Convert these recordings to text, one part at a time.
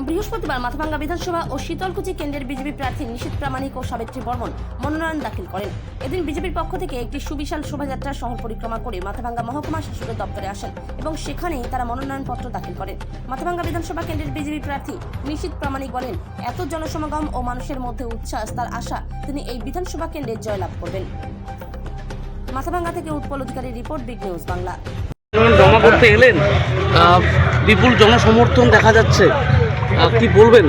বৃহস্পতিবার মাথাভাঙ্গা বিধানসভা ও শীতলকুচি কেন্দ্রের বিজেপি প্রার্থী নিশীথ প্রামাণিক ও সাবিত্রী বর্মন মনোনয়ন দাখিল করেন। এদিন বিজেপির পক্ষ থেকে একটি সুবিশাল শোভাযাত্রা শহর পরিক্রমা করে মাথাভাঙ্গা মহকুমা শাসকের দপ্তরে আসেন এবং সেখানেই তারা মনোনয়নপত্র দাখিল করেন। মাথাভাঙ্গা বিধানসভা কেন্দ্রের বিজেপি প্রার্থী নিশীথ প্রামাণিক বলেন, এত জনসমাগম ও মানুষের মধ্যে উচ্ছ্বাস, তার আশা তিনি এই বিধানসভা কেন্দ্রে জয়লাভ করবেন। মাথাভাঙ্গা থেকে উৎপল অধিকারী রিপোর্ট, বিগ নিউজ বাংলা। জমা করতে এলেন, বিপুল জনসমর্থন দেখা যাচ্ছে, কি বলবেন?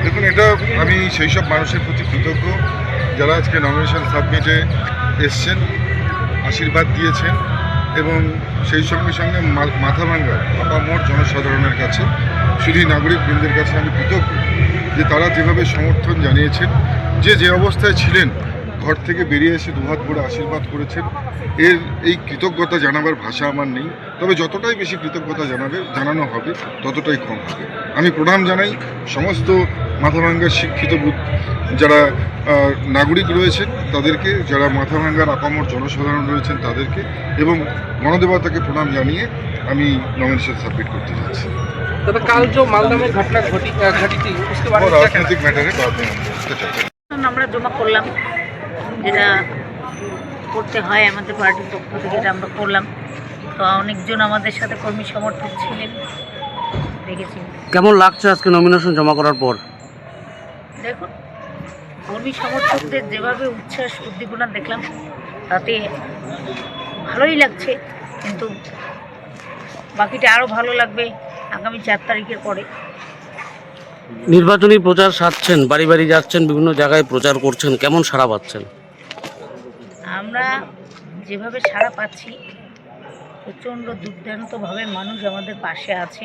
দেখুন, এটা আমি সেই সব মানুষের প্রতি কৃতজ্ঞ যারা আজকে নমিনেশন সাবমিটে এসছেন, আশীর্বাদ দিয়েছেন এবং সেই সঙ্গে সঙ্গে মাথাভাঙ্গার আপামর জনসাধারণের কাছে, শুধু নাগরিকবৃন্দের কাছে আমি কৃতজ্ঞ যে তারা যেভাবে সমর্থন জানিয়েছেন, যে অবস্থায় ছিলেন ঘর থেকে বেরিয়ে এসে দুহাত ভরে আশীর্বাদ করেছেন। এই কৃতজ্ঞতা জানাবার ভাষা আমার নেই, তবে যতটাই বেশি কৃতজ্ঞতা জানানো হবে ততটাই কম হবে। আমি প্রণাম জানাই সমস্ত মাথাভাঙ্গার শিক্ষিত যারা নাগরিক রয়েছেন তাদেরকে, যারা মাথাভাঙ্গার আপামর জনসাধারণ রয়েছেন তাদেরকে, এবং গণদেবতাকে প্রণাম জানিয়ে আমি নমিনেশন সাবমিট করতে যাচ্ছি। তবে কাল যে মালদা में घटना घटी उसके बारे में রাজনৈতিক ম্যাটারে বাদ করতে চাই। আমরা জমা করলাম, যেটা করতে হয় আমাদের পার্টির পক্ষ থেকে, এটা আমরা করলাম। তো অনেকজন আমাদের সাথে কর্মী সমর্থক ছিলেন, দেখেছি। কেমন লাগছে আজকে নমিনেশন জমা করার পর? দেখুন, কর্মী সমর্থকদের যেভাবে উচ্ছ্বাস উদ্দীপনা দেখলাম তাতে ভালোই লাগছে, কিন্তু বাকিটা আরও ভালো লাগবে আগামী 4 তারিখের পরে। নির্বাচনী প্রচার সারছেন, বাড়ি বাড়ি যাচ্ছেন, বিভিন্ন জায়গায় প্রচার করছেন, কেমন সাড়া পাচ্ছেন? আমরা যেভাবে সাড়া পাচ্ছি, প্রচণ্ড দুর্দান্তভাবে মানুষ আমাদের পাশে আছে।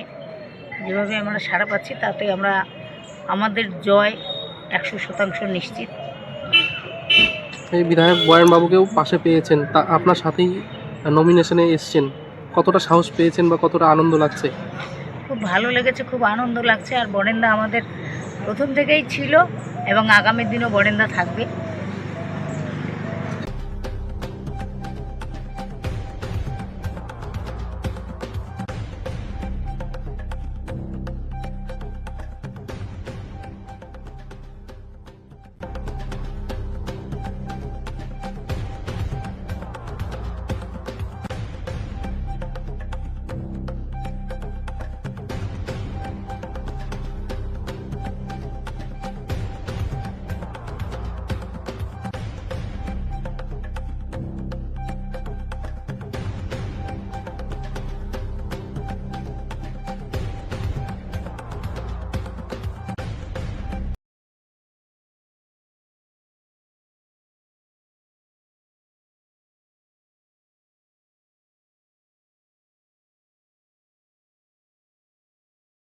যেভাবে আমরা সাড়া পাচ্ছি তাতে আমাদের জয় 100% নিশ্চিত। এই বিধায়ক বয়ানবাবুকেও পাশে পেয়েছেন, তা আপনার সাথেই নমিনেশনে এসছেন, কতটা সাহস পেয়েছেন বা কতটা আনন্দ লাগছে? খুব ভালো লেগেছে, খুব আনন্দ লাগছে। আর বরেন্দা আমাদের প্রথম থেকেই ছিল এবং আগামী দিনও বরেন্দা থাকবে।